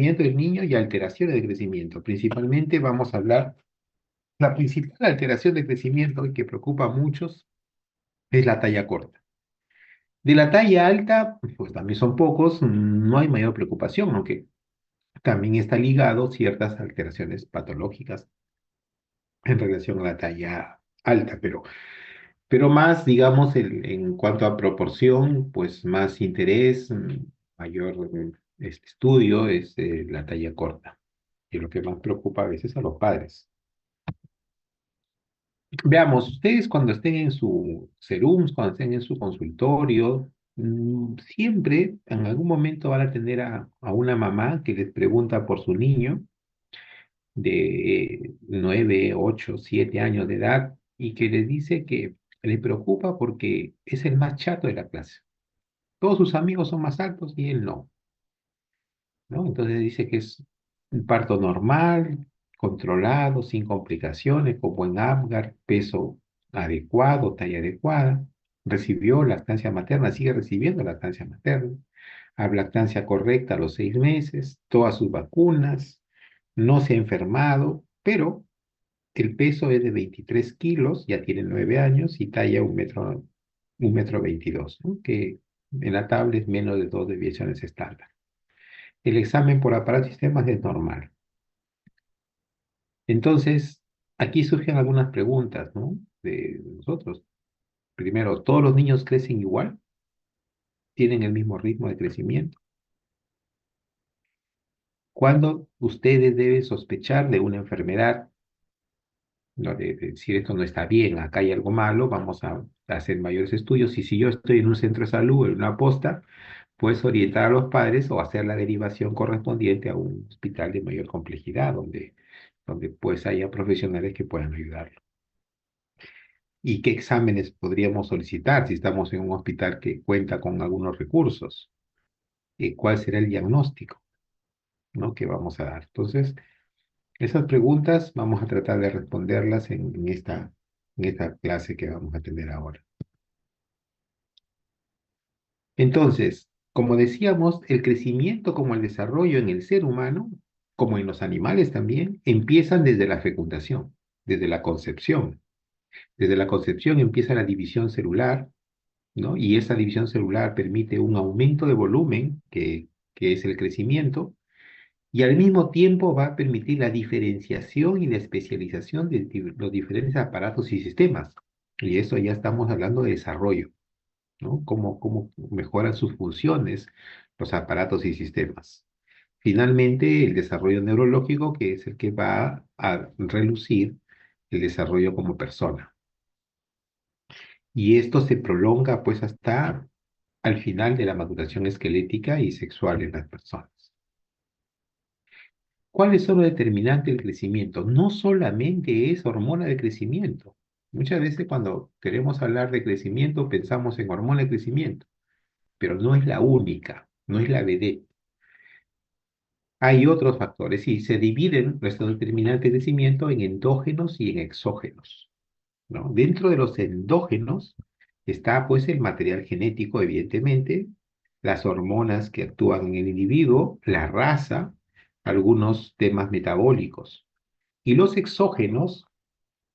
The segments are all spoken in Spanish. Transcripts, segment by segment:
Del niño y alteraciones de crecimiento. Principalmente vamos a hablar, la principal alteración de crecimiento que preocupa a muchos es la talla corta. De la talla alta, pues también son pocos, no hay mayor preocupación, aunque también está ligado ciertas alteraciones patológicas en relación a la talla alta, pero más, digamos, en cuanto a proporción, pues más interés, mayor este estudio es la talla corta, y lo que más preocupa a veces a los padres. Veamos, ustedes cuando estén en su serums, cuando estén en su consultorio, siempre en algún momento van a tener a una mamá que les pregunta por su niño de 9, 8, 7 años de edad y que les dice que le preocupa porque es el más chato de la clase. Todos sus amigos son más altos y él no, ¿no? Entonces dice que es un parto normal, controlado, sin complicaciones, con buen Apgar, peso adecuado, talla adecuada. Recibió lactancia materna, sigue recibiendo lactancia materna. A lactancia correcta a los 6 meses, todas sus vacunas, no se ha enfermado, pero el peso es de 23 kilos, ya tiene 9 años y talla un metro 22, ¿no? Que en la tabla es menos de 2 desviaciones estándar. El examen por aparato y sistemas es normal. Entonces, aquí surgen algunas preguntas, ¿no? De nosotros. Primero, ¿todos los niños crecen igual? ¿Tienen el mismo ritmo de crecimiento? ¿Cuándo ustedes deben sospechar de una enfermedad? ¿No? De decir esto no está bien, acá hay algo malo, vamos a hacer mayores estudios. Y si yo estoy en un centro de salud, en una posta, pues orientar a los padres o hacer la derivación correspondiente a un hospital de mayor complejidad, donde pues haya profesionales que puedan ayudarlo. ¿Y qué exámenes podríamos solicitar si estamos en un hospital que cuenta con algunos recursos? ¿Cuál será el diagnóstico, ¿no? que vamos a dar? Entonces, esas preguntas vamos a tratar de responderlas en esta clase que vamos a tener ahora. Entonces, como decíamos, el crecimiento como el desarrollo en el ser humano, como en los animales también, empiezan desde la fecundación, desde la concepción. Desde la concepción empieza la división celular, ¿no? Y esa división celular permite un aumento de volumen, que es el crecimiento, y al mismo tiempo va a permitir la diferenciación y la especialización de los diferentes aparatos y sistemas. Y eso ya estamos hablando de desarrollo, ¿no? Cómo mejoran sus funciones los aparatos y sistemas. Finalmente, el desarrollo neurológico, que es el que va a relucir el desarrollo como persona. Y esto se prolonga pues hasta al final de la maduración esquelética y sexual en las personas. ¿Cuáles son los determinantes del crecimiento? No solamente es hormona de crecimiento. Muchas veces cuando queremos hablar de crecimiento pensamos en hormona de crecimiento, pero no es la única, no es la vedette. Hay otros factores y se dividen nuestros determinantes de crecimiento en endógenos y en exógenos, ¿no? Dentro de los endógenos está pues el material genético, evidentemente, las hormonas que actúan en el individuo, la raza, algunos temas metabólicos. Y los exógenos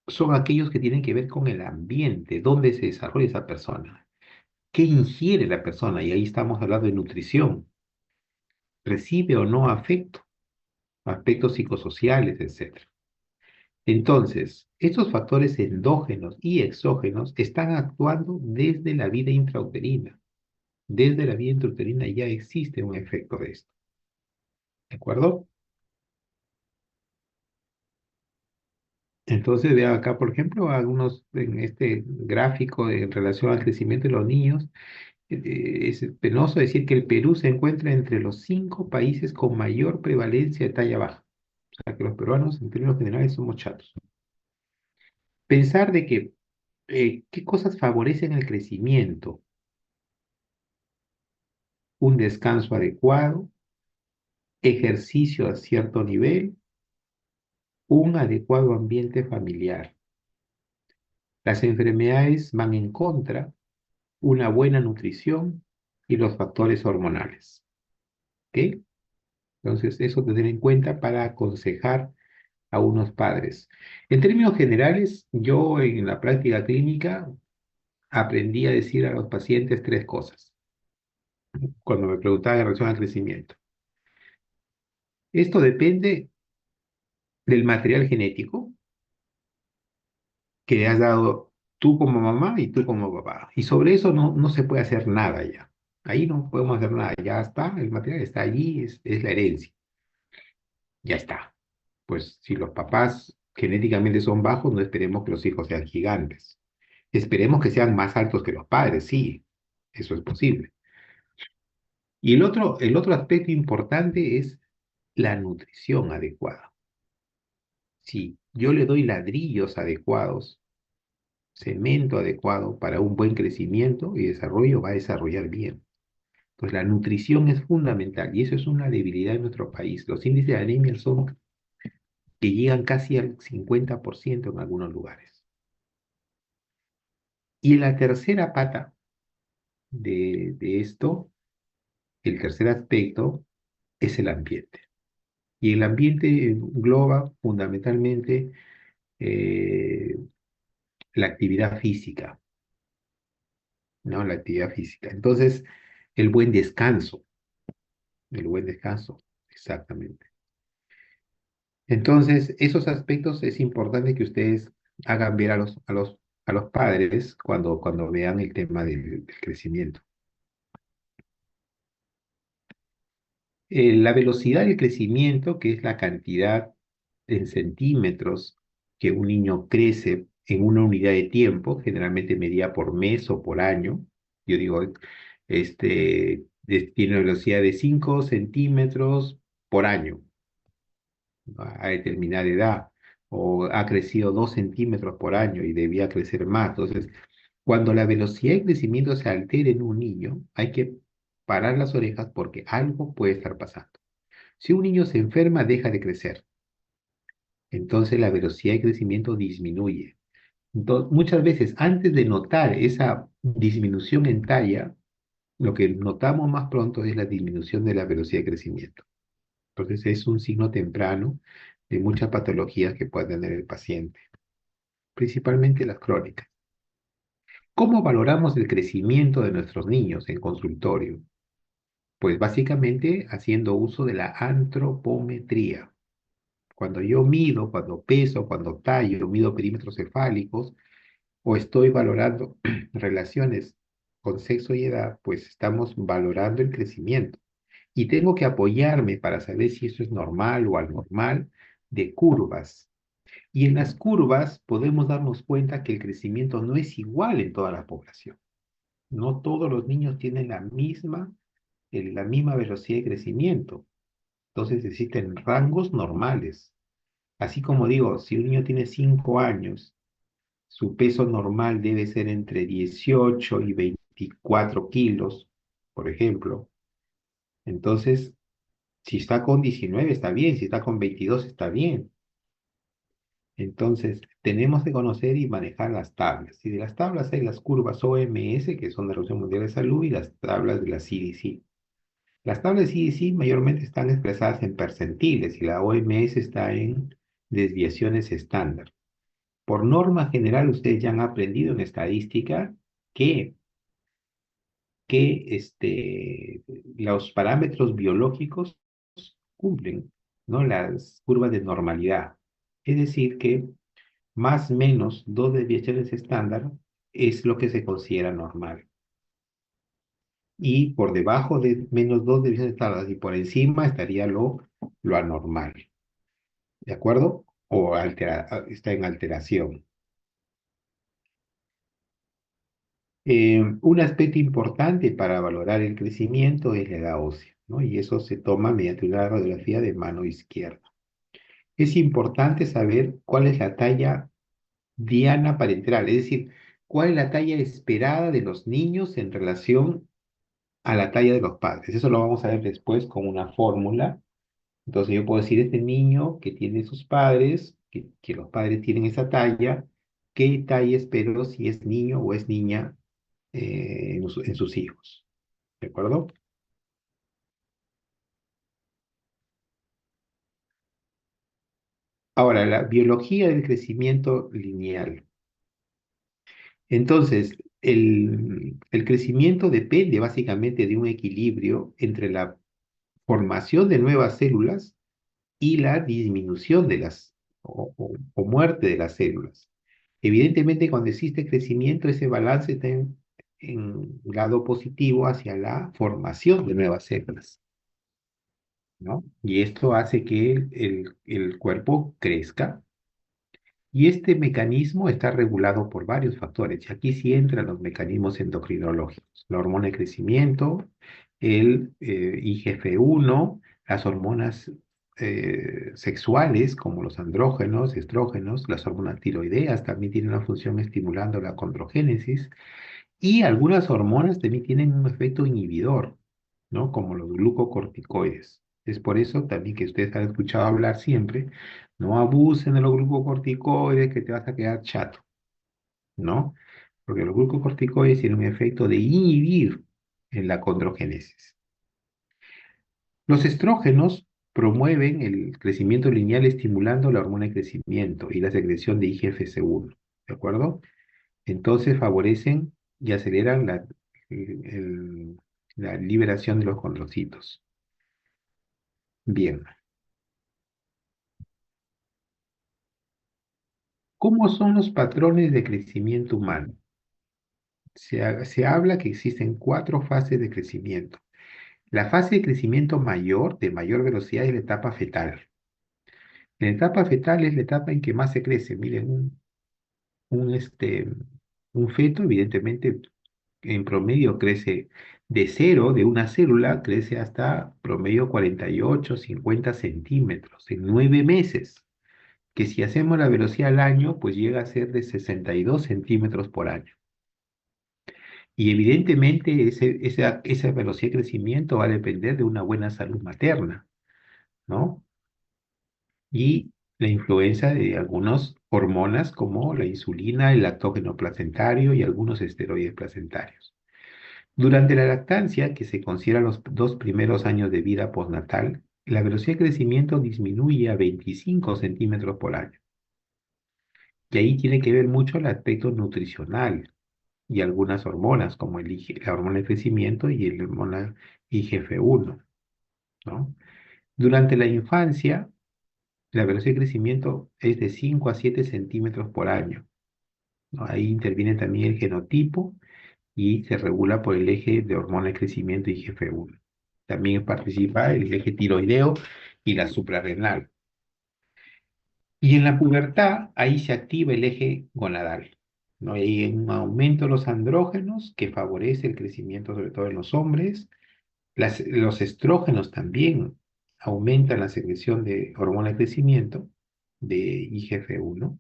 son aquellos que tienen que ver con el ambiente, dónde se desarrolla esa persona, qué ingiere la persona, y ahí estamos hablando de nutrición, recibe o no afecto, aspectos psicosociales, etc. Entonces, estos factores endógenos y exógenos están actuando desde la vida intrauterina. Desde la vida intrauterina ya existe un efecto de esto. ¿De acuerdo? Entonces, vean acá, por ejemplo, algunos en este gráfico en relación al crecimiento de los niños. Es penoso decir que el Perú se encuentra entre los 5 países con mayor prevalencia de talla baja. O sea, que los peruanos, en términos generales, somos chatos. Pensar de que, ¿qué cosas favorecen el crecimiento? Un descanso adecuado, ejercicio a cierto nivel, un adecuado ambiente familiar. Las enfermedades van en contra, una buena nutrición y los factores hormonales. ¿Ok? Entonces, eso tener en cuenta para aconsejar a unos padres. En términos generales, yo en la práctica clínica aprendí a decir a los pacientes tres cosas cuando me preguntaban en relación al crecimiento. Esto depende del material genético que has dado tú como mamá y tú como papá. Y sobre eso no se puede hacer nada ya. Ahí no podemos hacer nada. Ya está, el material está allí, es la herencia. Ya está. Pues si los papás genéticamente son bajos, no esperemos que los hijos sean gigantes. Esperemos que sean más altos que los padres, sí, eso es posible. Y el otro aspecto importante es la nutrición adecuada. Si yo le doy ladrillos adecuados, cemento adecuado para un buen crecimiento y desarrollo, va a desarrollar bien. Pues la nutrición es fundamental y eso es una debilidad en nuestro país. Los índices de anemia son que llegan casi al 50% en algunos lugares. Y la tercera pata de esto, el tercer aspecto, es el ambiente. Y el ambiente engloba fundamentalmente eh, la actividad física, ¿no? La actividad física. Entonces, el buen descanso, el buen descanso, exactamente. Entonces, esos aspectos es importante que ustedes hagan ver a los padres cuando vean el tema del crecimiento. La velocidad del crecimiento, que es la cantidad en centímetros que un niño crece en una unidad de tiempo, generalmente medida por mes o por año. Yo digo, tiene una velocidad de 5 centímetros por año a determinada edad, o ha crecido 2 centímetros por año y debía crecer más. Entonces, cuando la velocidad de crecimiento se altera en un niño, hay que parar las orejas porque algo puede estar pasando. Si un niño se enferma, deja de crecer. Entonces la velocidad de crecimiento disminuye. Entonces, muchas veces, antes de notar esa disminución en talla, lo que notamos más pronto es la disminución de la velocidad de crecimiento. Entonces es un signo temprano de muchas patologías que puede tener el paciente, principalmente las crónicas. ¿Cómo valoramos el crecimiento de nuestros niños en consultorio? Pues básicamente haciendo uso de la antropometría. Cuando yo mido, cuando peso, cuando tallo, mido perímetros cefálicos o estoy valorando relaciones con sexo y edad, pues estamos valorando el crecimiento. Y tengo que apoyarme para saber si eso es normal o anormal de curvas. Y en las curvas podemos darnos cuenta que el crecimiento no es igual en toda la población. No todos los niños tienen la misma velocidad de crecimiento. Entonces existen rangos normales. Así como digo, si un niño tiene 5 años, su peso normal debe ser entre 18 y 24 kilos, por ejemplo. Entonces, si está con 19 está bien, si está con 22 está bien. Entonces, tenemos que conocer y manejar las tablas. Y de las tablas hay las curvas OMS, que son de la Organización Mundial de Salud, y las tablas de la CDC. Las tablas de CDC mayormente están expresadas en percentiles y la OMS está en desviaciones estándar. Por norma general, ustedes ya han aprendido en estadística que, los parámetros biológicos cumplen, ¿no? Las curvas de normalidad. Es decir, que más o menos dos desviaciones estándar es lo que se considera normal. Y por debajo de menos dos desviaciones estándar y por encima estaría lo anormal. ¿De acuerdo? O está en alteración. Un aspecto importante para valorar el crecimiento es la edad ósea, ¿no? Y eso se toma mediante una radiografía de mano izquierda. Es importante saber cuál es la talla diana parenteral, es decir, cuál es la talla esperada de los niños en relación a la talla de los padres. Eso lo vamos a ver después con una fórmula. Entonces yo puedo decir, este niño que tiene sus padres, que los padres tienen esa talla, ¿qué talla espero si es niño o es niña en sus hijos? ¿De acuerdo? Ahora, la biología del crecimiento lineal. Entonces, el crecimiento depende básicamente de un equilibrio entre la formación de nuevas células y la disminución de o muerte de las células. Evidentemente, cuando existe crecimiento, ese balance está en lado positivo hacia la formación de nuevas células, ¿no? Y esto hace que el cuerpo crezca. Y este mecanismo está regulado por varios factores. Y aquí sí entran los mecanismos endocrinológicos, la hormona de crecimiento, el IGF-1, las hormonas sexuales como los andrógenos, estrógenos, las hormonas tiroideas también tienen una función estimulando la condrogénesis y algunas hormonas también tienen un efecto inhibidor, ¿no? Como los glucocorticoides. Es por eso también que ustedes han escuchado hablar siempre, no abusen de los glucocorticoides que te vas a quedar chato, ¿no? Porque los glucocorticoides tienen un efecto de inhibir en la condrogénesis. Los estrógenos promueven el crecimiento lineal estimulando la hormona de crecimiento y la secreción de IGF-1, ¿de acuerdo? Entonces favorecen y aceleran el- la liberación de los condrocitos. Bien, ¿cómo son los patrones de crecimiento humano? Se habla que existen cuatro fases de crecimiento. La fase de crecimiento mayor, de mayor velocidad, es la etapa fetal. La etapa fetal es la etapa en que más se crece. Miren, un feto, evidentemente, en promedio crece de cero, de una célula, crece hasta promedio 48, 50 centímetros en 9 meses, que si hacemos la velocidad al año, pues llega a ser de 62 centímetros por año. Y evidentemente esa velocidad de crecimiento va a depender de una buena salud materna, ¿no? Y la influencia de algunas hormonas como la insulina, el lactógeno placentario y algunos esteroides placentarios. Durante la lactancia, que se considera los 2 primeros años de vida postnatal, la velocidad de crecimiento disminuye a 25 centímetros por año. Y ahí tiene que ver mucho el aspecto nutricional y algunas hormonas, como la hormona de crecimiento y la hormona IGF-1, ¿no? Durante la infancia, la velocidad de crecimiento es de 5 a 7 centímetros por año, ¿no? Ahí interviene también el genotipo y se regula por el eje de hormona de crecimiento IGF-1. También participa el eje tiroideo y la suprarrenal. Y en la pubertad, ahí se activa el eje gonadal, ¿no? Hay un aumento de los andrógenos que favorece el crecimiento, sobre todo en los hombres. Los estrógenos también aumentan la secreción de hormona de crecimiento, de IGF-1.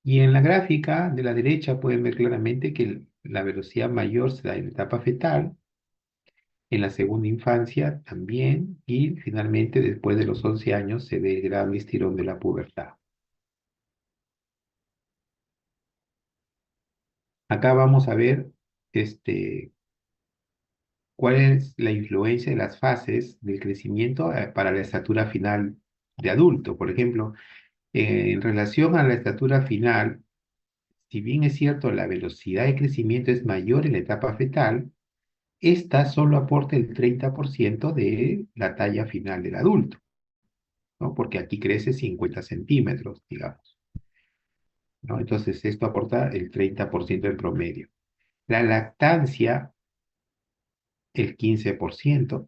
Y en la gráfica de la derecha pueden ver claramente que la velocidad mayor se da en la etapa fetal, en la segunda infancia también, y finalmente después de los 11 años se ve el gran estirón de la pubertad. Acá vamos a ver este, cuál es la influencia de las fases del crecimiento para la estatura final de adulto. Por ejemplo, en relación a la estatura final, si bien es cierto la velocidad de crecimiento es mayor en la etapa fetal, esta solo aporta el 30% de la talla final del adulto, ¿no? Porque aquí crece 50 centímetros, digamos, ¿no? Entonces, esto aporta el 30% en promedio. La lactancia, el 15%.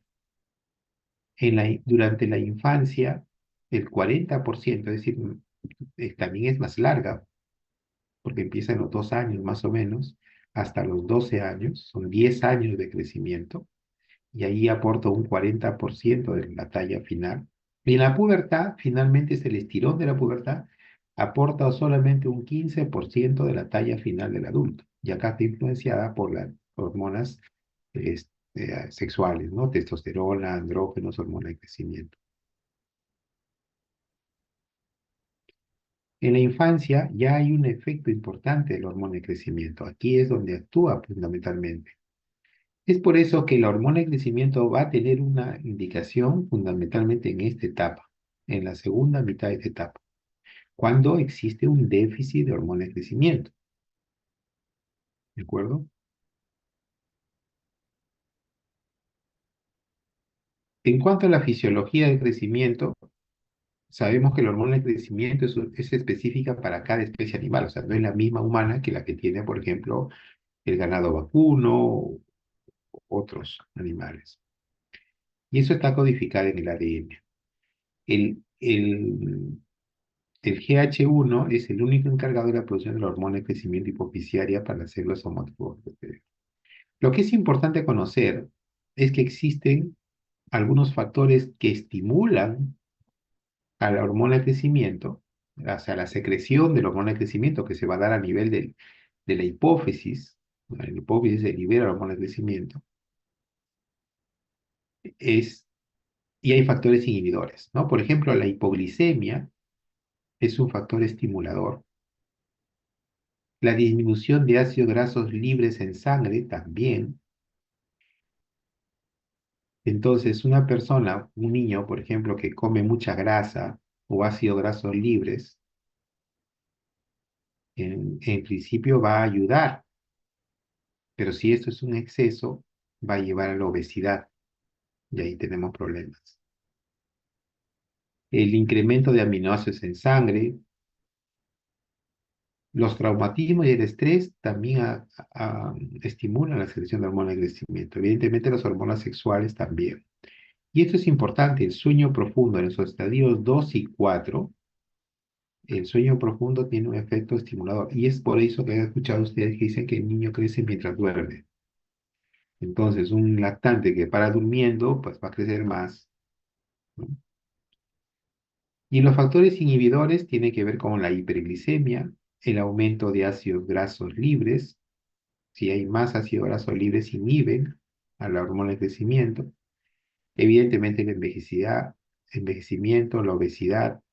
Durante la infancia, el 40%, es decir, también es más larga, porque empieza en los 2 años más o menos, hasta los 12 años, son 10 años de crecimiento, y ahí aporta un 40% de la talla final. Y en la pubertad, finalmente es el estirón de la pubertad, aporta solamente un 15% de la talla final del adulto, y acá está influenciada por las hormonas sexuales, ¿no? Testosterona, andrógenos, hormona de crecimiento. En la infancia ya hay un efecto importante del hormona de crecimiento. Aquí es donde actúa fundamentalmente. Es por eso que la hormona de crecimiento va a tener una indicación fundamentalmente en esta etapa, en la segunda mitad de esta etapa. cuando existe un déficit de hormona de crecimiento, ¿de acuerdo? En cuanto a la fisiología del crecimiento, sabemos que la hormona de crecimiento es específica para cada especie animal, o sea, no es la misma humana que la que tiene, por ejemplo, el ganado vacuno o otros animales. Y eso está codificado en el ADN. El, el, el GH1 es el único encargado de la producción de la hormona de crecimiento hipofisiaria para las células somáticas. Lo que es importante conocer es que existen algunos factores que estimulan a la hormona de crecimiento, o sea, la secreción de la hormona de crecimiento que se va a dar a nivel de la hipófisis. En la hipófisis se libera la hormona de crecimiento. Es, y hay factores inhibidores, ¿no? Por ejemplo, la hipoglicemia es un factor estimulador. La disminución de ácidos grasos libres en sangre también. Entonces, una persona, un niño, por ejemplo, que come mucha grasa o ácidos grasos libres, en principio va a ayudar, pero si esto es un exceso, va a llevar a la obesidad y ahí tenemos problemas. El incremento de aminoácidos en sangre, los traumatismos y el estrés también estimulan la secreción de hormonas de crecimiento. Evidentemente, las hormonas sexuales también. Y esto es importante, el sueño profundo en esos estadios 2 y 4, el sueño profundo tiene un efecto estimulador. Y es por eso que he escuchado ustedes que dicen que el niño crece mientras duerme. Entonces, un lactante que para durmiendo, pues va a crecer más, ¿no? Y los factores inhibidores tienen que ver con la hiperglicemia, el aumento de ácidos grasos libres. Si hay más ácidos grasos libres, inhiben a la hormona de crecimiento. Evidentemente, la envejecimiento, la obesidad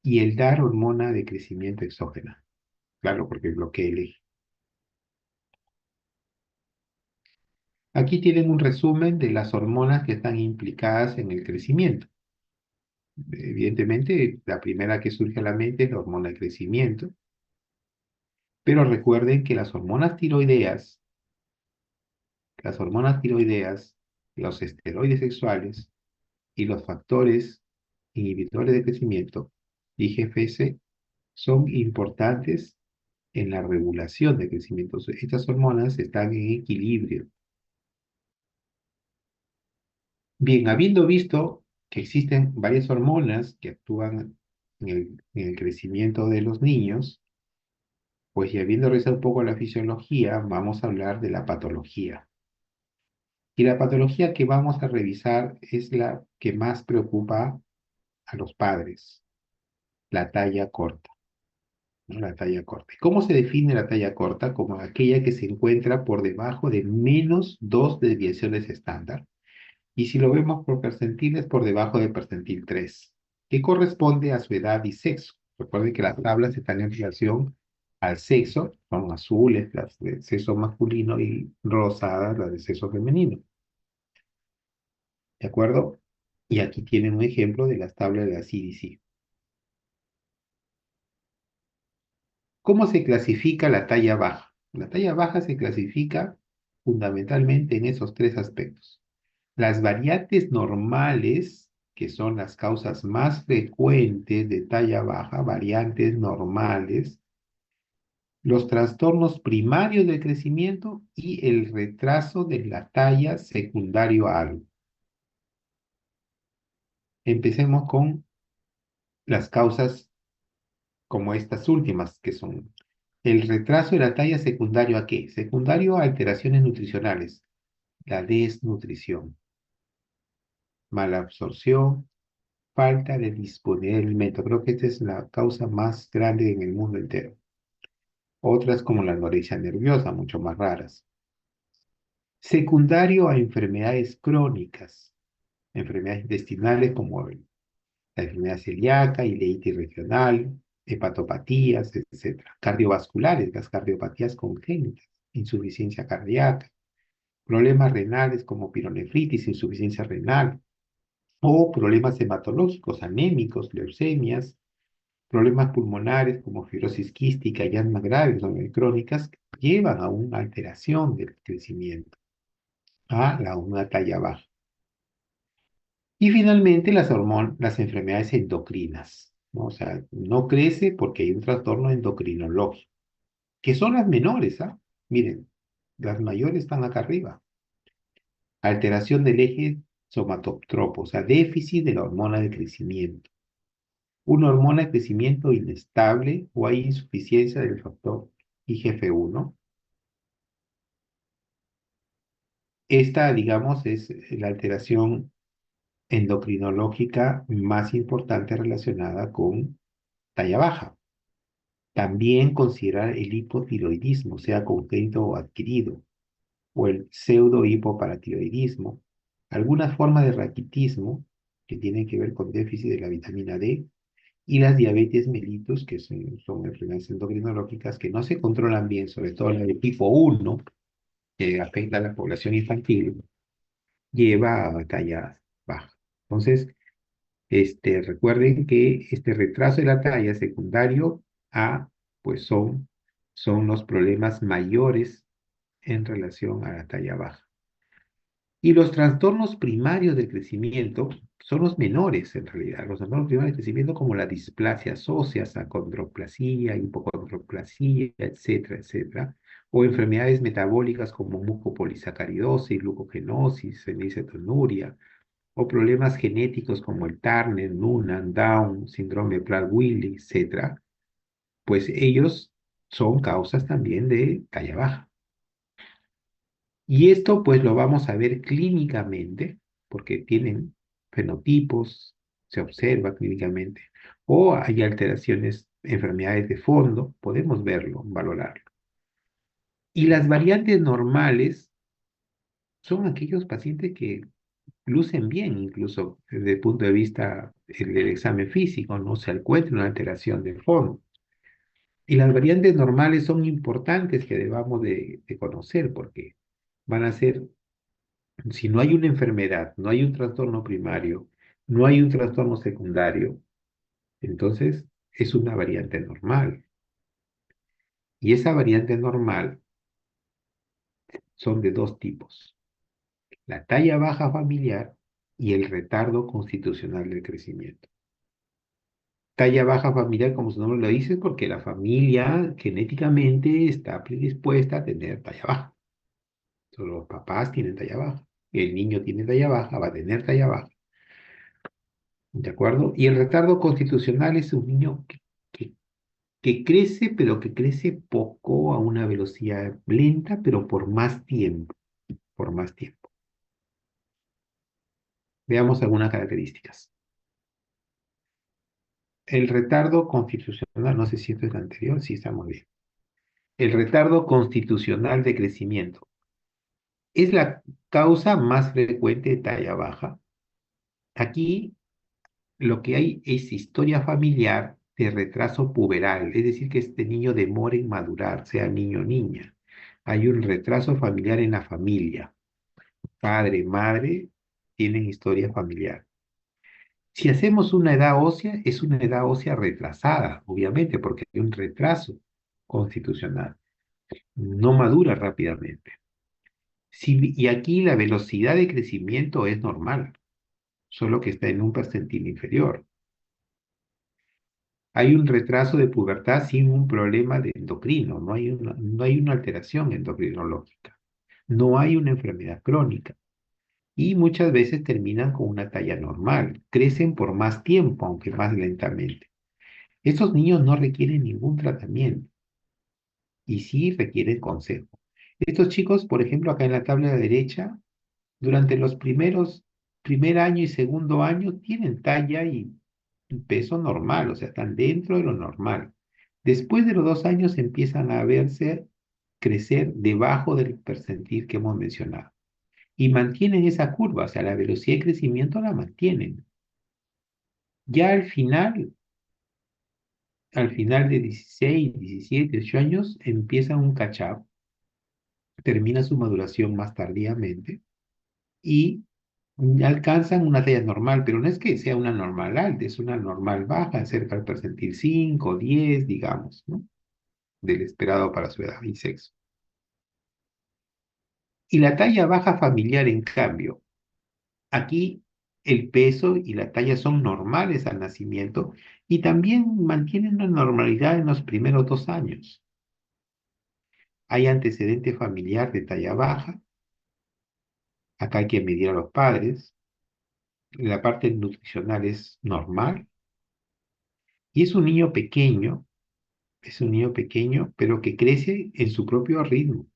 y el dar hormona de crecimiento exógena. Claro, porque bloquea el eje. Aquí tienen un resumen de las hormonas que están implicadas en el crecimiento. Evidentemente, la primera que surge a la mente es la hormona de crecimiento, pero recuerden que las hormonas tiroideas, los esteroides sexuales y los factores inhibidores de crecimiento, IGF-1, son importantes en la regulación de crecimiento. Estas hormonas están en equilibrio. Bien, habiendo visto que existen varias hormonas que actúan en el crecimiento de los niños, pues y habiendo revisado un poco la fisiología, vamos a hablar de la patología. Y la patología que vamos a revisar es la que más preocupa a los padres, la talla corta, ¿no? La talla corta. ¿Y cómo se define la talla corta? Como aquella que se encuentra por debajo de menos 2 desviaciones estándar. Y si lo vemos por percentiles, por debajo de percentil 3, que corresponde a su edad y sexo. Recuerden que las tablas están en relación al sexo, son azules las de sexo masculino y rosadas las de sexo femenino. ¿De acuerdo? Y aquí tienen un ejemplo de las tablas de la CDC. ¿Cómo se clasifica la talla baja? La talla baja se clasifica fundamentalmente en esos tres aspectos. Las variantes normales, que son las causas más frecuentes de talla baja, variantes normales, los trastornos primarios del crecimiento y el retraso de la talla secundario a algo. Empecemos con las causas como estas últimas, que son el retraso de la talla secundario a qué? Secundario a alteraciones nutricionales, la desnutrición, mala absorción, falta de disponibilidad de alimento. Creo que esta es la causa más grande en el mundo entero. Otras como la anorexia nerviosa, mucho más raras. Secundario a enfermedades crónicas, enfermedades intestinales como la enfermedad celíaca, ileitis regional, hepatopatías, etc. Cardiovasculares, las cardiopatías congénitas, insuficiencia cardíaca, problemas renales como pironefritis, insuficiencia renal, o problemas hematológicos, anémicos, leucemias, Problemas pulmonares como fibrosis quística y asma graves o crónicas llevan a una alteración del crecimiento, una talla baja. Y finalmente las enfermedades endocrinas, ¿no? O sea, no crece porque hay un trastorno endocrinológico, que son las menores, ¿ah? Miren, las mayores están acá arriba. Alteración del eje somatotropo, o sea, déficit de la hormona de crecimiento. Una hormona de crecimiento inestable o hay insuficiencia del factor IGF-1. Esta, digamos, es la alteración endocrinológica más importante relacionada con talla baja. También considerar el hipotiroidismo, sea congénito o adquirido, o el pseudohipoparatiroidismo, algunas formas de raquitismo que tienen que ver con déficit de la vitamina D, y las diabetes mellitus, que son enfermedades endocrinológicas que no se controlan bien, sobre todo la de tipo 1, que afecta a la población infantil, lleva a talla baja. Entonces, recuerden que este retraso de la talla secundario a, pues son los problemas mayores en relación a la talla baja. Y los trastornos primarios del crecimiento son los menores en realidad. Los trastornos primarios del crecimiento como la displasia ósea, acondroplasia, hipocondroplasia, etcétera, etcétera. O enfermedades metabólicas como mucopolisacaridosis, glucogenosis, fenilcetonuria, o problemas genéticos como el Turner, Noonan, Down, síndrome de Pratt-Willi, etcétera. Pues ellos son causas también de talla baja. Y esto pues lo vamos a ver clínicamente, porque tienen fenotipos, se observa clínicamente, o hay alteraciones, enfermedades de fondo, podemos verlo, valorarlo. Y las variantes normales son aquellos pacientes que lucen bien, incluso desde el punto de vista del examen físico, no se encuentra una alteración de fondo. Y las variantes normales son importantes que debamos de conocer, porque van a ser, si no hay una enfermedad, no hay un trastorno primario, no hay un trastorno secundario, entonces es una variante normal. Y esa variante normal son de dos tipos: la talla baja familiar y el retardo constitucional del crecimiento. Talla baja familiar, como su nombre lo dice, porque la familia genéticamente está predispuesta a tener talla baja. Entonces, los papás tienen talla baja, el niño tiene talla baja, va a tener talla baja. ¿De acuerdo? Y el retardo constitucional es un niño que crece, pero que crece poco, a una velocidad lenta, pero por más tiempo, por más tiempo. Veamos algunas características. El retardo constitucional, no sé si esto es el anterior, sí estamos bien. El retardo constitucional de crecimiento es la causa más frecuente de talla baja. Aquí lo que hay es historia familiar de retraso puberal, es decir, que este niño demore en madurar, sea niño o niña. Hay un retraso familiar en la familia. Padre, madre tienen historia familiar. Si hacemos una edad ósea, es una edad ósea retrasada, obviamente, porque hay un retraso constitucional. No madura rápidamente. Y aquí la velocidad de crecimiento es normal, solo que está en un percentil inferior. Hay un retraso de pubertad sin un problema de endocrino, no hay una alteración endocrinológica, no hay una enfermedad crónica y muchas veces terminan con una talla normal, crecen por más tiempo, aunque más lentamente. Estos niños no requieren ningún tratamiento y sí requieren consejo. Estos chicos, por ejemplo, acá en la tabla de derecha, durante los primer año y segundo año, tienen talla y peso normal, o sea, están dentro de lo normal. Después de los 2 años empiezan a verse crecer debajo del percentil que hemos mencionado. Y mantienen esa curva, o sea, la velocidad de crecimiento la mantienen. Ya al final de 16, 17, 18 años, empieza un catch-up, termina su maduración más tardíamente y Alcanzan una talla normal, pero no es que sea una normal alta, es una normal baja, cerca del percentil 5, 10, digamos, ¿no? Del esperado para su edad y sexo. Y la talla baja familiar, en cambio, aquí el peso y la talla son normales al nacimiento y también mantienen una normalidad en los primeros 2 años. Hay antecedente familiar de talla baja, acá hay que medir a los padres, la parte nutricional es normal y es un niño pequeño, pero que crece en su propio ritmo,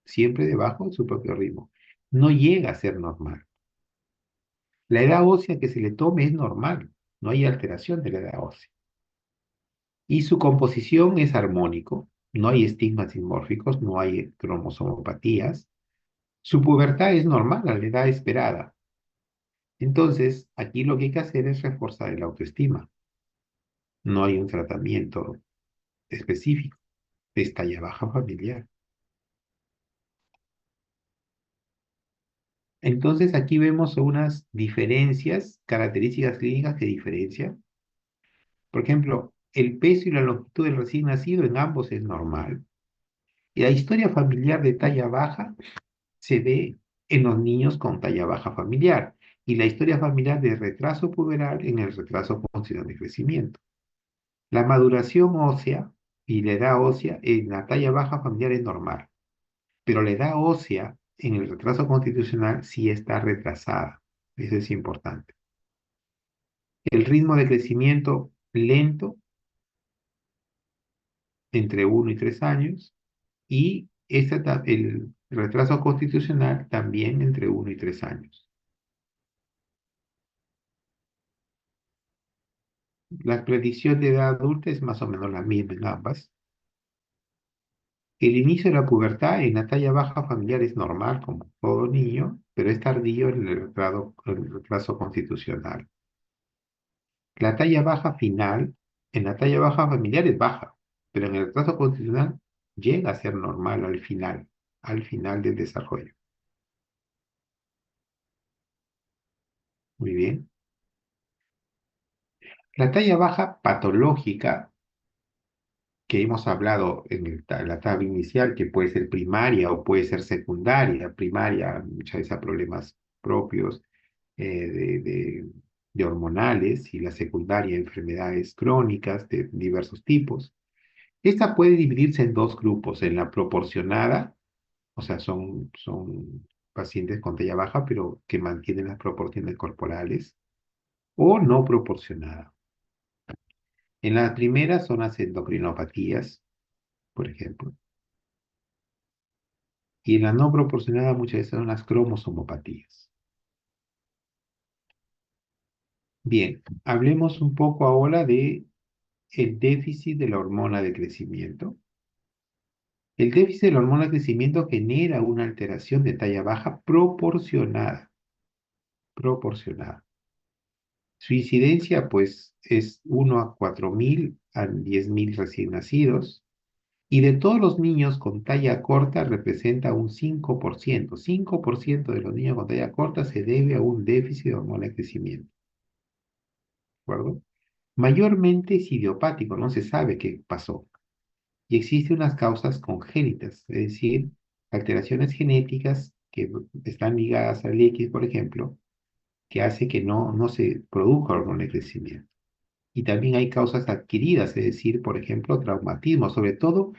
siempre debajo de su propio ritmo. No llega a ser normal. La edad ósea que se le tome es normal, no hay alteración de la edad ósea. Y su composición es armónico, no hay estigmas dimórficos, no hay cromosomopatías. Su pubertad es normal a la edad esperada. Entonces, aquí lo que hay que hacer es reforzar el autoestima. No hay un tratamiento específico de talla baja familiar. Entonces, aquí vemos unas diferencias, características clínicas que diferencian. Por ejemplo, el peso y la longitud del recién nacido en ambos es normal. Y la historia familiar de talla baja se ve en los niños con talla baja familiar y la historia familiar de retraso puberal en el retraso funcional de crecimiento. La maduración ósea y la edad ósea en la talla baja familiar es normal, pero la edad ósea en el retraso constitucional sí está retrasada. Eso es importante. El ritmo de crecimiento lento entre 1 y 3 años y el retraso constitucional también entre 1 y 3 años. La predicción de edad adulta es más o menos la misma en ambas. El inicio de la pubertad en la talla baja familiar es normal, como todo niño, pero es tardío en el retraso constitucional. La talla baja final, en la talla baja familiar es baja, pero en el retraso constitucional llega a ser normal al final del desarrollo. Muy bien. La talla baja patológica que hemos hablado en la tabla inicial, que puede ser primaria o puede ser secundaria, primaria muchas veces a problemas propios eh, de, de- de hormonales y la secundaria enfermedades crónicas de diversos tipos. Esta puede dividirse en dos grupos, en la proporcionada, o sea, son pacientes con talla baja, pero que mantienen las proporciones corporales, o no proporcionada. En la primera son las endocrinopatías, por ejemplo. Y en la no proporcionada muchas veces son las cromosomopatías. Bien, hablemos un poco ahora de el déficit de la hormona de crecimiento. El déficit de la hormona de crecimiento genera una alteración de talla baja proporcionada. Su incidencia, pues, es 1 a 4.000 a 10.000 recién nacidos. Y de todos los niños con talla corta representa un 5%. 5% de los niños con talla corta se debe a un déficit de hormona de crecimiento. ¿De acuerdo? Mayormente es idiopático, no se sabe qué pasó. Y existen unas causas congénitas, es decir, alteraciones genéticas que están ligadas al X, por ejemplo, que hace que no se produzca hormona de crecimiento. Y también hay causas adquiridas, es decir, por ejemplo, traumatismo, sobre todo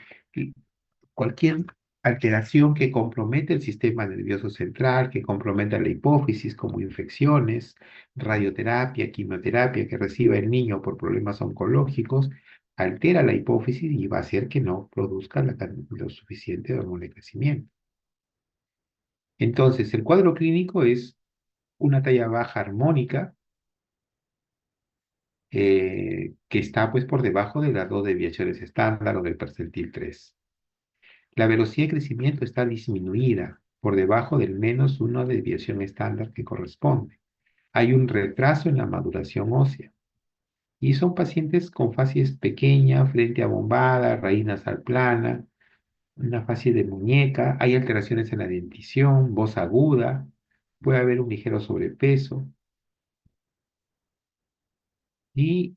cualquier alteración que compromete el sistema nervioso central, que comprometa la hipófisis, como infecciones, radioterapia, quimioterapia que reciba el niño por problemas oncológicos, altera la hipófisis y va a hacer que no produzca lo suficiente de hormona de crecimiento. Entonces, el cuadro clínico es una talla baja armónica que está pues por debajo de las dos desviaciones estándar o del percentil 3. La velocidad de crecimiento está disminuida por debajo del -1 desviación estándar que corresponde. Hay un retraso en la maduración ósea. Y son pacientes con facies pequeña, frente abombada, raíz nasal plana, una facie de muñeca. Hay alteraciones en la dentición, voz aguda, puede haber un ligero sobrepeso y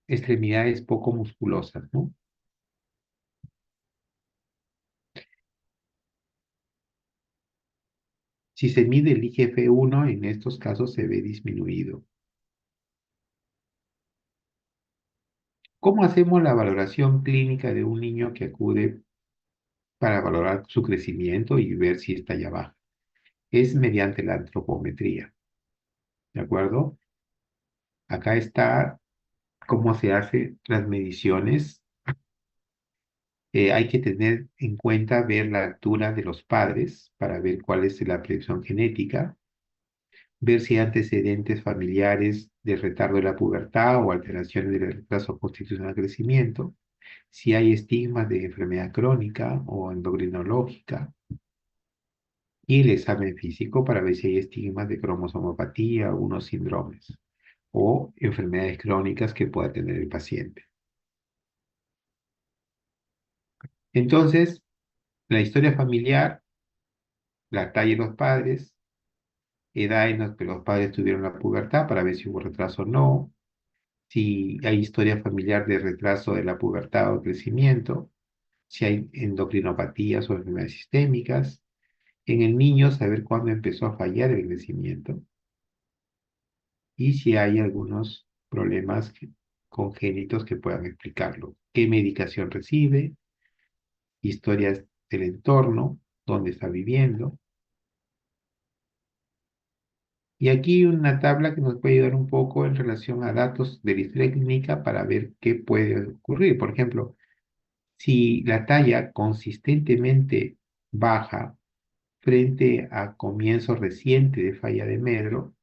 extremidades poco musculosas, ¿no? Si se mide el IGF-1, en estos casos se ve disminuido. ¿Cómo hacemos la valoración clínica de un niño que acude para valorar su crecimiento y ver si está allá abajo? Es mediante la antropometría, ¿de acuerdo? Acá está cómo se hacen las mediciones. Hay que tener en cuenta ver la altura de los padres para ver cuál es la predicción genética, ver si hay antecedentes familiares de retardo de la pubertad o alteraciones del retraso constitucional de crecimiento, si hay estigmas de enfermedad crónica o endocrinológica, y el examen físico para ver si hay estigmas de cromosomopatía o algunos síndromes o enfermedades crónicas que pueda tener el paciente. Entonces, la historia familiar, la talla de los padres, edad en la que los padres tuvieron la pubertad para ver si hubo retraso o no, si hay historia familiar de retraso de la pubertad o crecimiento, si hay endocrinopatías o enfermedades sistémicas. En el niño, saber cuándo empezó a fallar el crecimiento y si hay algunos problemas congénitos que puedan explicarlo. ¿Qué medicación recibe? Historias del entorno, dónde está viviendo. Y aquí una tabla que nos puede ayudar un poco en relación a datos de la historia clínica para ver qué puede ocurrir. Por ejemplo, si la talla consistentemente baja frente a comienzo reciente de falla de medro,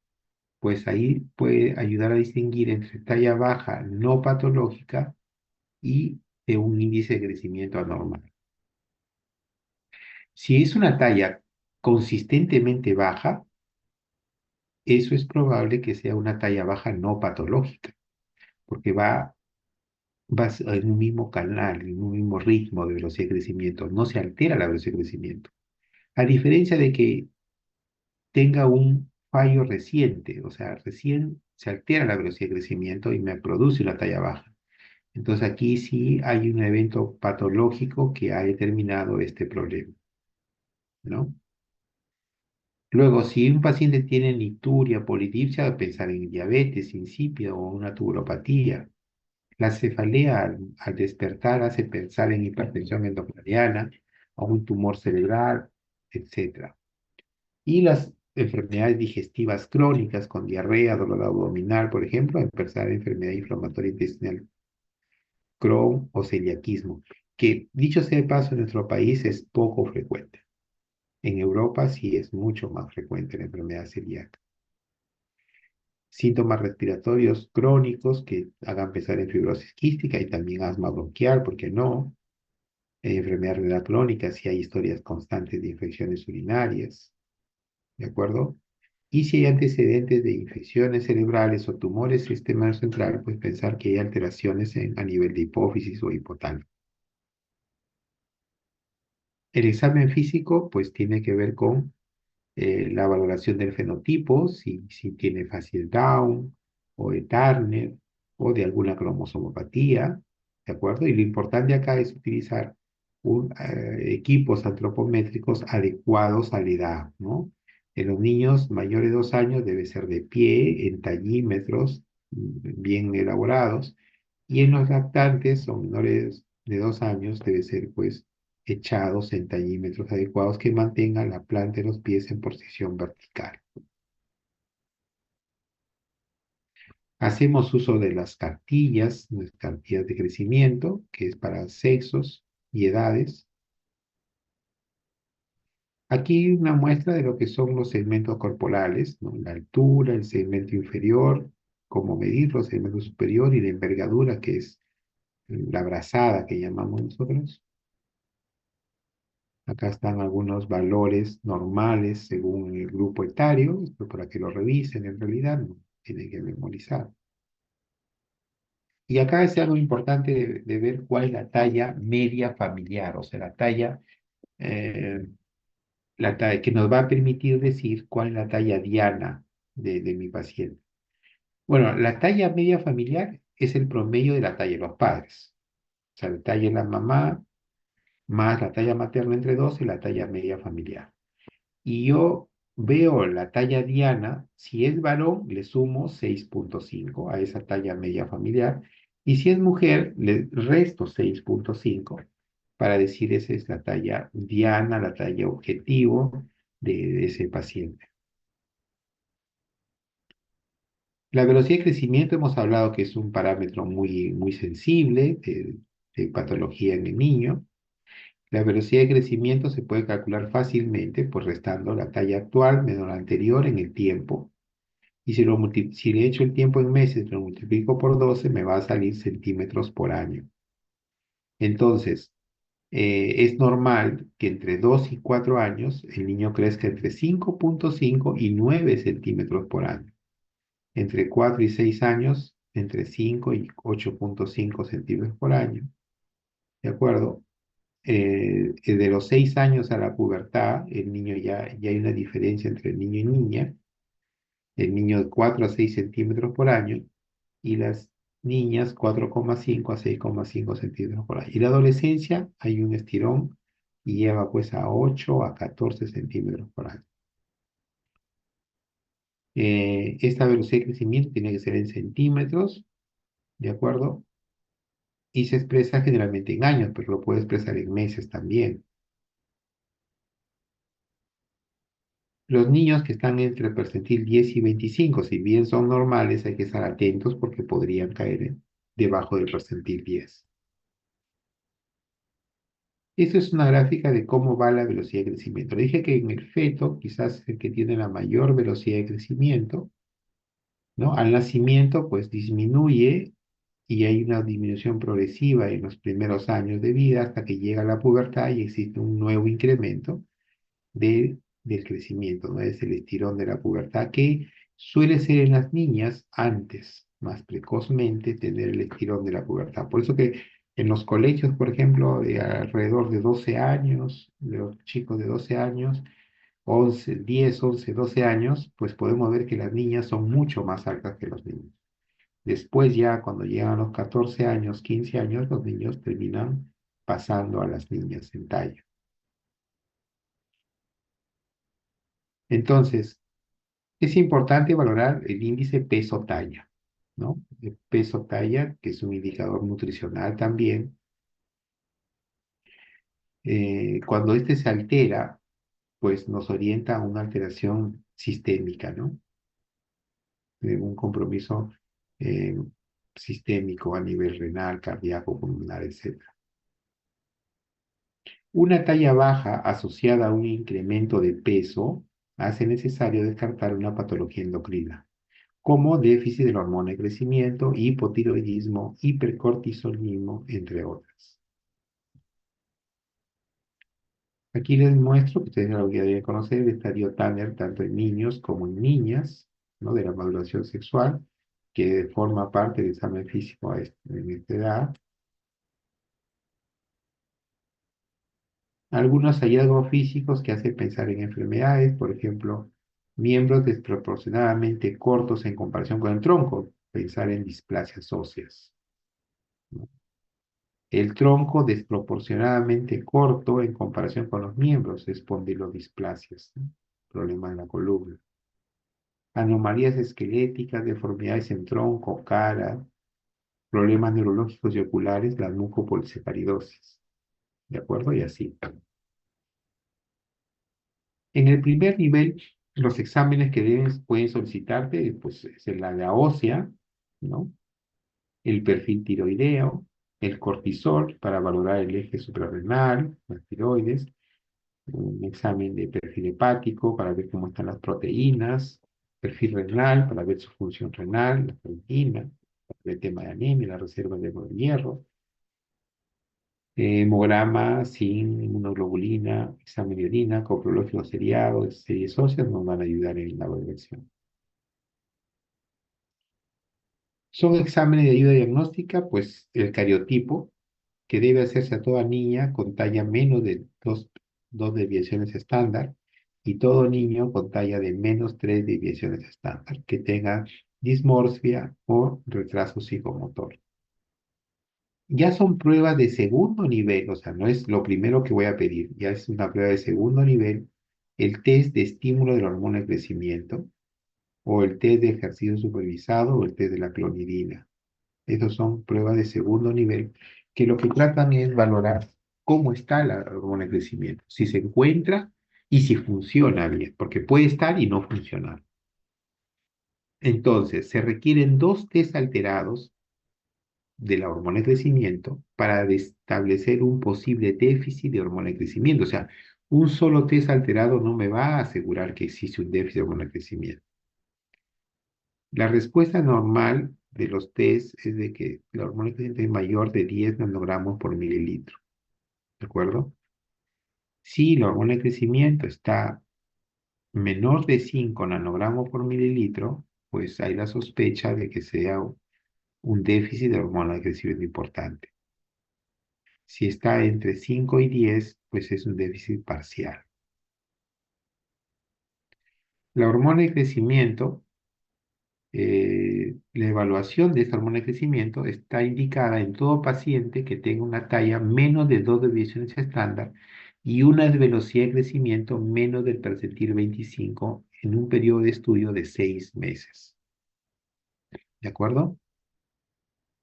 pues ahí puede ayudar a distinguir entre talla baja no patológica y de un índice de crecimiento anormal. Si es una talla consistentemente baja, eso es probable que sea una talla baja no patológica, porque va en un mismo canal, en un mismo ritmo de velocidad de crecimiento, no se altera la velocidad de crecimiento. A diferencia de que tenga un fallo reciente, o sea, recién se altera la velocidad de crecimiento y me produce una talla baja. Entonces aquí sí hay un evento patológico que ha determinado este problema, ¿no? Luego, si un paciente tiene nicturia, polidipsia, pensar en diabetes insípida o una tuburopatía. La cefalea al despertar hace pensar en hipertensión endocrinal o un tumor cerebral, etcétera. Y las enfermedades digestivas crónicas con diarrea, dolor abdominal, por ejemplo, en pensar en enfermedad inflamatoria intestinal, Crohn o celiaquismo, que dicho sea de paso en nuestro país es poco frecuente. En Europa sí es mucho más frecuente la enfermedad celíaca. Síntomas respiratorios crónicos que hagan pensar en fibrosis quística y también asma bronquial, ¿por qué no? Enfermedad renal crónica, si hay historias constantes de infecciones urinarias, ¿de acuerdo? Y si hay antecedentes de infecciones cerebrales o tumores del sistema central, pues pensar que hay alteraciones a nivel de hipófisis o hipotálamo. El examen físico, pues tiene que ver con la valoración del fenotipo, si tiene facies Down o de Turner o de alguna cromosomopatía, ¿de acuerdo? Y lo importante acá es utilizar equipos antropométricos adecuados a la edad, ¿no? En los niños mayores de 2 años debe ser de pie, en tallímetros bien elaborados, y en los lactantes o menores de 2 años debe ser, pues, echados en tallímetros adecuados que mantengan la planta de los pies en posición vertical. Hacemos uso de las cartillas de crecimiento, que es para sexos y edades. Aquí una muestra de lo que son los segmentos corporales, ¿no? La altura, el segmento inferior, cómo medirlo, el segmento superior y la envergadura, que es la brazada que llamamos nosotros. Acá están algunos valores normales según el grupo etario, esto para que lo revisen en realidad, no tienen que memorizar. Y acá es algo importante de ver cuál es la talla media familiar, o sea, la talla eh, que nos va a permitir decir cuál es la talla diana de mi paciente. Bueno, la talla media familiar es el promedio de la talla de los padres. O sea, la talla de la mamá más la talla materna entre dos y la talla media familiar. Y yo veo la talla diana, si es varón, le sumo 6,5 a esa talla media familiar, y si es mujer, le resto 6,5 para decir esa es la talla diana, la talla objetivo de ese paciente. La velocidad de crecimiento hemos hablado que es un parámetro muy, muy sensible de patología en el niño. La velocidad de crecimiento se puede calcular fácilmente pues restando la talla actual menos la anterior en el tiempo. Y si le echo el tiempo en meses, lo multiplico por 12, me va a salir centímetros por año. Entonces, es normal que entre 2 y 4 años el niño crezca entre 5,5 y 9 centímetros por año. Entre 4 y 6 años, entre 5 y 8,5 centímetros por año. ¿De acuerdo? De los 6 años a la pubertad, el niño ya hay una diferencia entre el niño y niña, el niño de 4 a 6 centímetros por año y las niñas 4,5 a 6,5 centímetros por año. Y la adolescencia hay un estirón y lleva pues a 8 a 14 centímetros por año. Esta velocidad de crecimiento tiene que ser en centímetros, ¿de acuerdo? Y se expresa generalmente en años, pero lo puede expresar en meses también. Los niños que están entre el percentil 10 y 25, si bien son normales, hay que estar atentos porque podrían caer debajo del percentil 10. Esta es una gráfica de cómo va la velocidad de crecimiento. Le dije que en el feto quizás es el que tiene la mayor velocidad de crecimiento, ¿no? Al nacimiento pues disminuye y hay una disminución progresiva en los primeros años de vida hasta que llega la pubertad y existe un nuevo incremento del crecimiento, ¿no? Es el estirón de la pubertad que suele ser en las niñas antes, más precozmente, tener el estirón de la pubertad. Por eso que en los colegios, por ejemplo, de alrededor de 12 años, de los chicos de 12 años, 11, 10, 11, 12 años, pues podemos ver que las niñas son mucho más altas que los niños. Después ya cuando llegan a los 14 años, 15 años, los niños terminan pasando a las niñas en talla. Entonces, es importante valorar el índice peso-talla, ¿no? El peso-talla, que es un indicador nutricional también. Cuando este se altera, pues nos orienta a una alteración sistémica, ¿no? Un compromiso eh, sistémico a nivel renal, cardíaco, pulmonar, etc. Una talla baja asociada a un incremento de peso hace necesario descartar una patología endocrina como déficit de la hormona de crecimiento, hipotiroidismo, hipercortisolismo, entre otras. Aquí les muestro, que ustedes lo deben conocer, el estadio Tanner tanto en niños como en niñas, ¿no? De la maduración sexual, que forma parte del examen físico en esta edad. Algunos hallazgos físicos que hacen pensar en enfermedades, por ejemplo, miembros desproporcionadamente cortos en comparación con el tronco, pensar en displasias óseas, ¿no? El tronco desproporcionadamente corto en comparación con los miembros, espondilodisplasias, ¿no? Problemas en la columna. Anomalías esqueléticas, deformidades en tronco, cara, problemas neurológicos y oculares, la mucopolisacaridosis. ¿De acuerdo? Y así. En el primer nivel, los exámenes que pueden solicitarte, pues es la ósea, ¿no? El perfil tiroideo, el cortisol para valorar el eje suprarrenal, las tiroides, un examen de perfil hepático para ver cómo están las proteínas, perfil renal para ver su función renal, la ferritina, el tema de anemia, la reserva de hierro, hemograma sin inmunoglobulina, examen de orina, coprológico seriado, series óseas nos van a ayudar en la valoración. Son exámenes de ayuda diagnóstica, pues el cariotipo, que debe hacerse a toda niña con talla menos de dos desviaciones estándar, y todo niño con talla de menos 3 deviaciones estándar que tenga dismorfia o retraso psicomotor. Ya son pruebas de segundo nivel, o sea, no es lo primero que voy a pedir, ya es una prueba de segundo nivel, el test de estímulo de la hormona de crecimiento, o el test de ejercicio supervisado, o el test de la clonidina. Esas son pruebas de segundo nivel que lo que tratan es valorar cómo está la hormona de crecimiento, si se encuentra y si funciona bien, porque puede estar y no funcionar. Entonces, se requieren dos test alterados de la hormona de crecimiento para establecer un posible déficit de hormona de crecimiento. O sea, un solo test alterado no me va a asegurar que existe un déficit de hormona de crecimiento. La respuesta normal de los test es de que la hormona de crecimiento es mayor de 10 nanogramos por mililitro. ¿De acuerdo? Si la hormona de crecimiento está menor de 5 nanogramos por mililitro, pues hay la sospecha de que sea un déficit de hormona de crecimiento importante. Si está entre 5 y 10, pues es un déficit parcial. La hormona de crecimiento, la evaluación de esta hormona de crecimiento está indicada en todo paciente que tenga una talla menos de 2 deviaciones estándar y una velocidad de crecimiento menos del percentil 25 en un periodo de estudio de 6 meses. ¿De acuerdo?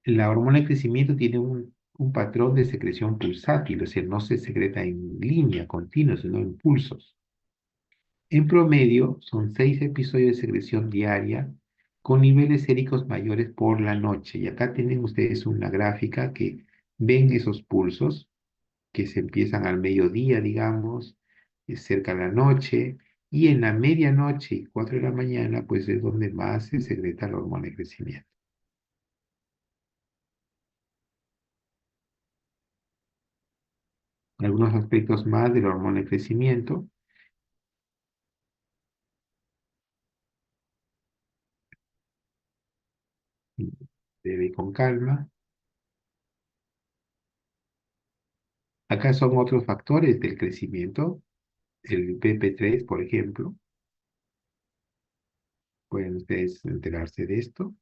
La hormona de crecimiento tiene un patrón de secreción pulsátil, o sea, no se secreta en línea continua, sino en pulsos. En promedio, son 6 episodios de secreción diaria con niveles séricos mayores por la noche. Y acá tienen ustedes una gráfica que ven esos pulsos que se empiezan al mediodía, digamos, cerca de la noche, y en la medianoche y 4 de la mañana, pues es donde más se secreta la hormona de crecimiento. Algunos aspectos más de la hormona de crecimiento, debe ir con calma. Acá son otros factores del crecimiento, el PP3, por ejemplo. Pueden ustedes enterarse de esto.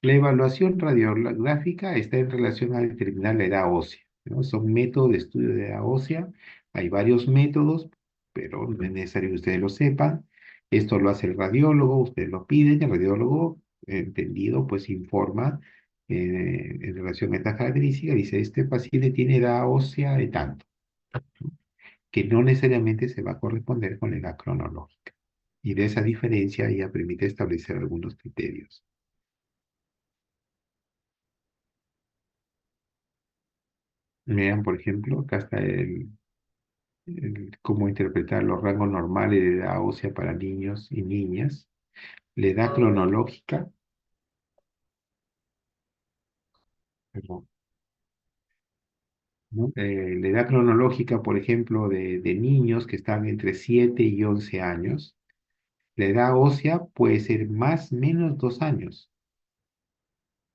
La evaluación radiográfica está en relación a determinar la edad ósea, ¿no? Son métodos de estudio de edad ósea. Hay varios métodos, pero no es necesario que ustedes lo sepan. Esto lo hace el radiólogo, ustedes lo piden, el radiólogo, entendido, pues informa en relación a esta característica. Dice, este paciente tiene edad ósea de tanto, que no necesariamente se va a corresponder con la edad cronológica. Y de esa diferencia ella permite establecer algunos criterios. Vean, por ejemplo, acá está cómo interpretar los rangos normales de edad ósea para niños y niñas. La edad cronológica, perdón, ¿no? La edad cronológica, por ejemplo, de niños que están entre 7 y 11 años. La edad ósea puede ser más o menos 2 años,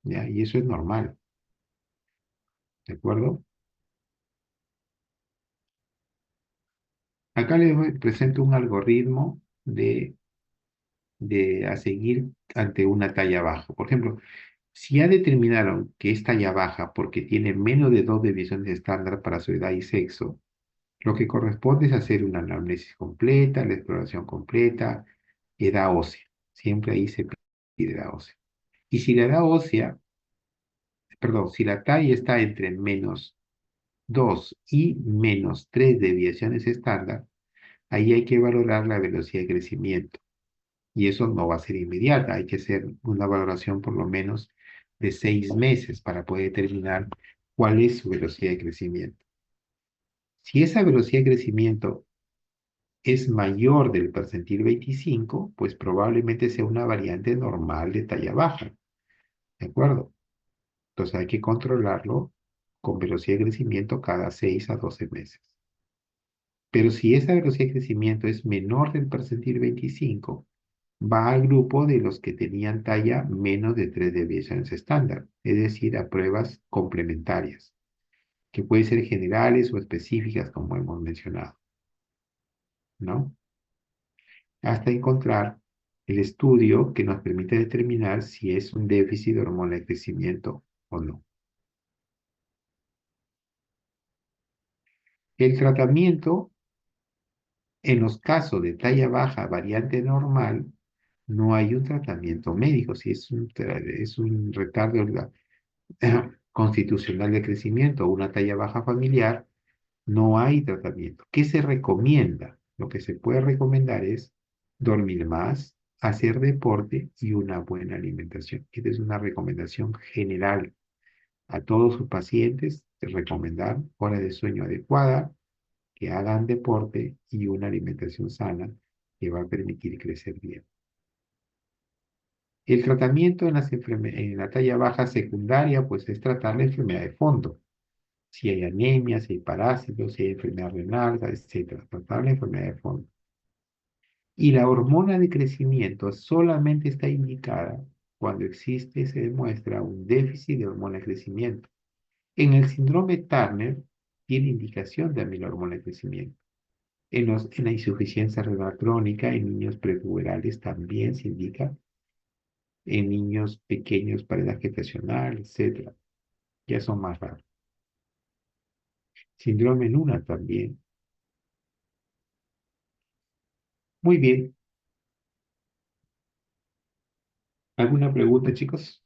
¿ya? Y eso es normal, ¿de acuerdo? Acá les presento un algoritmo de a seguir ante una talla baja. Por ejemplo, si ya determinaron que es talla baja porque tiene menos de 2 deviaciones estándar para su edad y sexo, lo que corresponde es hacer una anamnesis completa, la exploración completa, edad ósea. Siempre ahí se pide edad ósea. Y si la edad ósea, perdón, si la talla está entre menos 2 y menos 3 deviaciones estándar, ahí hay que valorar la velocidad de crecimiento. Y eso no va a ser inmediata, hay que hacer una valoración por lo menos de 6 meses para poder determinar cuál es su velocidad de crecimiento. Si esa velocidad de crecimiento es mayor del percentil 25, pues probablemente sea una variante normal de talla baja, ¿de acuerdo? Entonces hay que controlarlo con velocidad de crecimiento cada 6 a 12 meses. Pero si esa velocidad de crecimiento es menor del percentil 25, va al grupo de los que tenían talla menos de 3 deviaciones estándar, es decir, a pruebas complementarias. que pueden ser generales o específicas, como hemos mencionado, ¿no? Hasta encontrar el estudio que nos permite determinar si es un déficit de hormona de crecimiento o no. El tratamiento, en los casos de talla baja variante normal, no hay un tratamiento médico, si es un retardo constitucional de crecimiento o una talla baja familiar, no hay tratamiento. ¿Qué se recomienda? Lo que se puede recomendar es dormir más, hacer deporte y una buena alimentación. Esta es una recomendación general a todos sus pacientes, de recomendar hora de sueño adecuada, que hagan deporte y una alimentación sana que va a permitir crecer bien. El tratamiento en la talla baja secundaria, pues es tratar la enfermedad de fondo. Si hay anemia, si hay parásitos, si hay enfermedad renal, etcétera. Tratar la enfermedad de fondo. Y la hormona de crecimiento solamente está indicada cuando existe, se demuestra un déficit de hormona de crecimiento. En el síndrome Turner tiene indicación de la hormona de crecimiento. En la insuficiencia renal crónica, en niños prepuberales también se indica, en niños pequeños para edad gestacional, etcétera. Ya son más raros. Síndrome Luna también. Muy bien. ¿Alguna pregunta, chicos?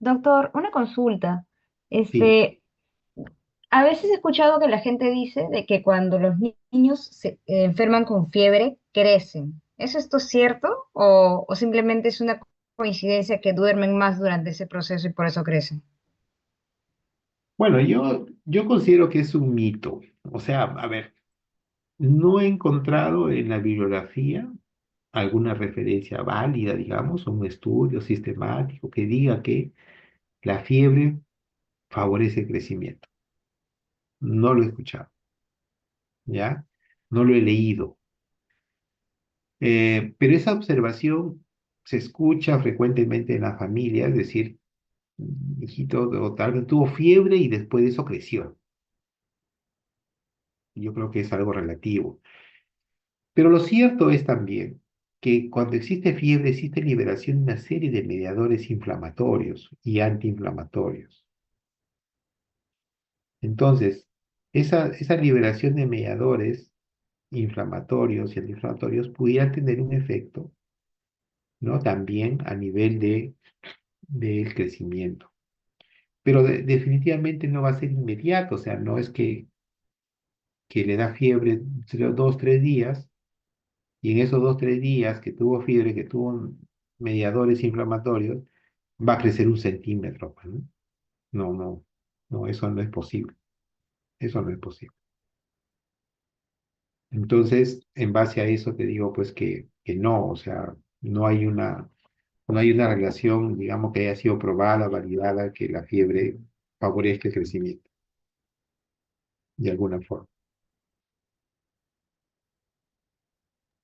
Doctor, una consulta. Sí. Este, a veces he escuchado que la gente dice de que cuando los niños se enferman con fiebre, crecen. ¿Es esto cierto o simplemente es una coincidencia que duermen más durante ese proceso y por eso crecen? Bueno, yo considero que es un mito. O sea, a ver, no he encontrado en la bibliografía alguna referencia válida, digamos, o un estudio sistemático que diga que la fiebre favorece el crecimiento. No lo he escuchado, ¿ya? No lo he leído. Pero esa observación se escucha frecuentemente en la familia, es decir, hijito o tal vez tuvo fiebre y después de eso creció. Yo creo que es algo relativo. Pero lo cierto es también que cuando existe fiebre existe liberación de una serie de mediadores inflamatorios y antiinflamatorios. Entonces, esa liberación de mediadores inflamatorios y antiinflamatorios pudiera tener un efecto, ¿no? También a nivel del crecimiento. Pero definitivamente no va a ser inmediato, o sea, no es que le da fiebre 2, 3 días y en esos 2, 3 días que tuvo fiebre, que tuvo mediadores inflamatorios, va a crecer 1 centímetro, pues, ¿no? No, no, no, eso no es posible. Eso no es posible. Entonces, en base a eso te digo, pues, que no, o sea, no hay una relación, digamos, que haya sido probada, validada, que la fiebre favorezca el crecimiento, de alguna forma.